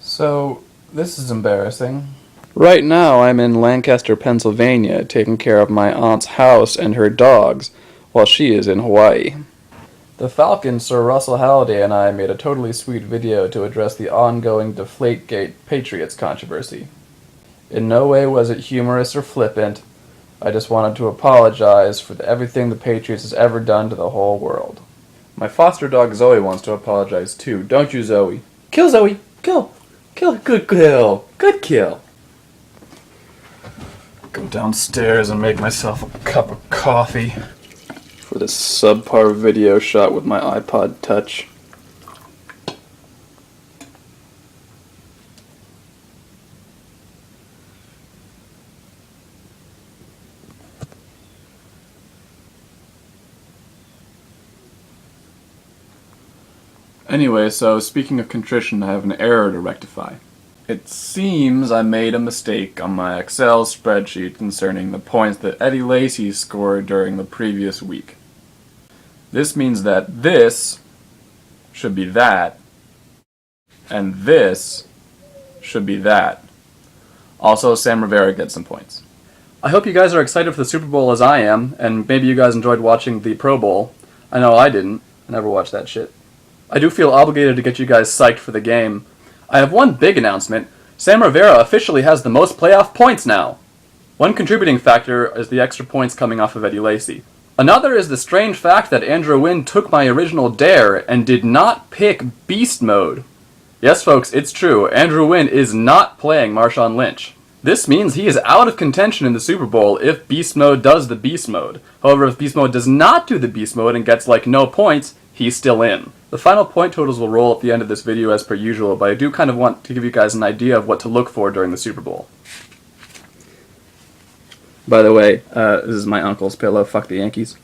So, this is embarrassing. Right now, I'm in Lancaster, Pennsylvania, taking care of my aunt's house and her dogs, while she is in Hawaii. The Falcon, Sir Russell Halliday, and I made a totally sweet video to address the ongoing Deflategate Patriots controversy. In no way was it humorous or flippant. I just wanted to apologize for everything the Patriots has ever done to the whole world. My foster dog Zoe wants to apologize too. Don't you, Zoe? Kill Zoe! Kill! Kill! Good kill! Good kill! Go downstairs and make myself a cup of coffee for this subpar video shot with my iPod Touch. Anyway, so speaking of contrition, I have an error to rectify. It seems I made a mistake on my Excel spreadsheet concerning the points that Eddie Lacy scored during the previous week. This means that this should be that, and this should be that. Also, Sam Rivera gets some points. I hope you guys are excited for the Super Bowl as I am, and maybe you guys enjoyed watching the Pro Bowl. I know I didn't. I never watched that shit. I do feel obligated to get you guys psyched for the game. I have one big announcement. Sam Rivera officially has the most playoff points now. One contributing factor is the extra points coming off of Eddie Lacy. Another is the strange fact that Andrew Wynn took my original dare and did not pick Beast Mode. Yes, folks, it's true. Andrew Wynn is not playing Marshawn Lynch. This means he is out of contention in the Super Bowl if Beast Mode does the Beast Mode. However, if Beast Mode does not do the Beast Mode and gets, no points, he's still in. The final point totals will roll at the end of this video as per usual, but I do kind of want to give you guys an idea of what to look for during the Super Bowl. By the way, this is my uncle's pillow, fuck the Yankees.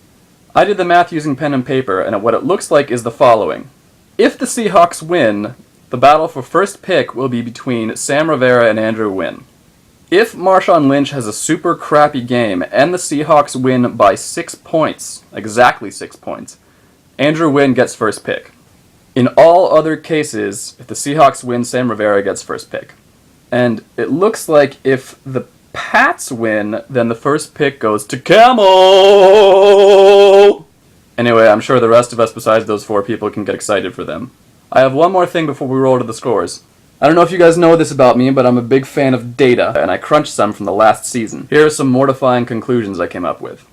I did the math using pen and paper, and what it looks like is the following. If the Seahawks win, the battle for first pick will be between Sam Rivera and Andrew Wynn. If Marshawn Lynch has a super crappy game and the Seahawks win by 6 points, exactly 6 points, Andrew Wynn gets first pick. In all other cases, if the Seahawks win, Sam Rivera gets first pick. And it looks like if the Pats win, then the first pick goes to Camel! Anyway, I'm sure the rest of us besides those 4 people can get excited for them. I have one more thing before we roll to the scores. I don't know if you guys know this about me, but I'm a big fan of data, and I crunched some from the last season. Here are some mortifying conclusions I came up with.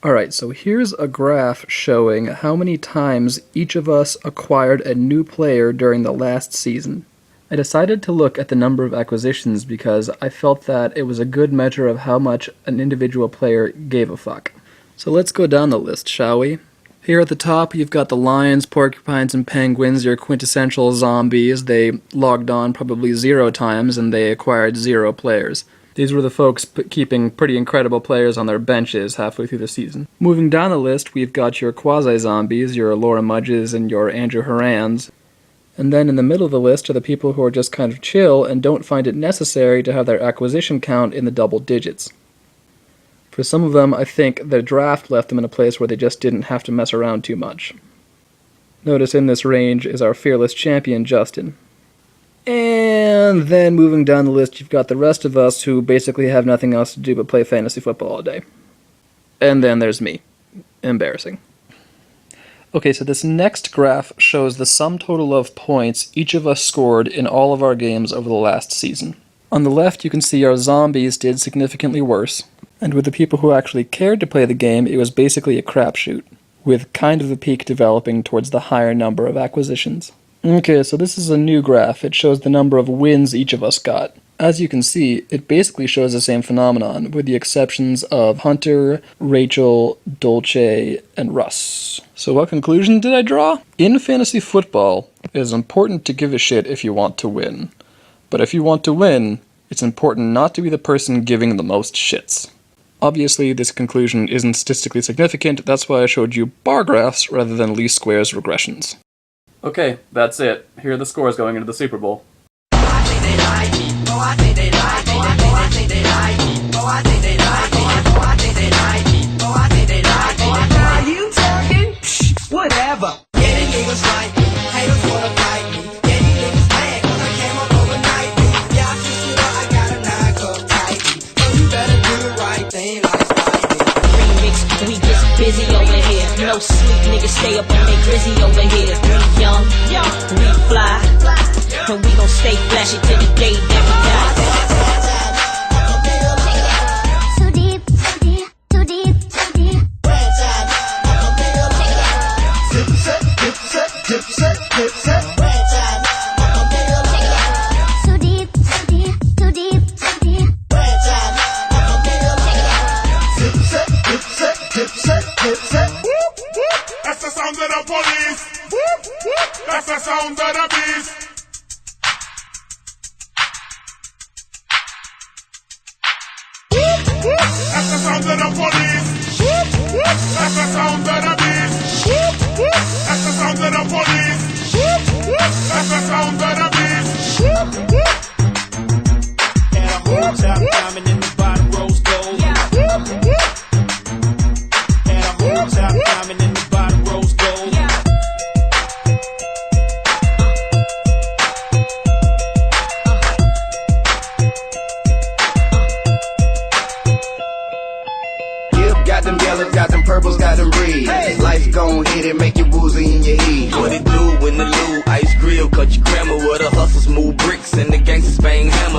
Alright, so here's a graph showing how many times each of us acquired a new player during the last season. I decided to look at the number of acquisitions because I felt that it was a good measure of how much an individual player gave a fuck. So let's go down the list, shall we? Here at the top, you've got the lions, porcupines, and penguins, your quintessential zombies. They logged on probably 0 times and they acquired 0 players. These were the folks keeping pretty incredible players on their benches halfway through the season. Moving down the list, we've got your quasi-zombies, your Laura Mudges and your Andrew Harans. And then in the middle of the list are the people who are just kind of chill and don't find it necessary to have their acquisition count in the double digits. For some of them, I think the draft left them in a place where they just didn't have to mess around too much. Notice in this range is our fearless champion, Justin. And then moving down the list, you've got the rest of us who basically have nothing else to do but play fantasy football all day. And then there's me. Embarrassing. Okay, so this next graph shows the sum total of points each of us scored in all of our games over the last season. On the left, you can see our zombies did significantly worse, and with the people who actually cared to play the game, it was basically a crapshoot, with kind of the peak developing towards the higher number of acquisitions. Okay, so this is a new graph. It shows the number of wins each of us got. As you can see, it basically shows the same phenomenon, with the exceptions of Hunter, Rachel, Dolce, and Russ. So what conclusion did I draw? In fantasy football, it is important to give a shit if you want to win. But if you want to win, it's important not to be the person giving the most shits. Obviously, this conclusion isn't statistically significant, that's why I showed you bar graphs rather than least squares regressions. Okay, that's it. Here are the scores going into the Super Bowl. Are you talking? Whatever. Getting niggas like me, haters wanna fight me. Getting niggas mad 'cause I came up overnight. Y'all should shit up, I got a knock up tight. So you better do the right thing like Spidey. Remix, we get busy over here. No sleep, niggas stay up on they grizzy over here. We young, we fly, and we gon' stay flashy till the day that we die. Too deep, too deep, too deep, too deep. Too deep, too deep, too deep, too deep. That's the sound of the police. That's the sound of the beast. That's the sound of the police. That's the sound of the beast. That's the sound of the police. That's the sound of the beast. And a whole top diamond in the bottom rose gold. And a whole top diamond in the bottom rose gold. Got them yellows, got them purples, got them reds. Life gon' hit it, make you woozy in your head. What it do when the Lou ice grill cut your grandma with a hustle smooth bricks and the gangsters bang hammer.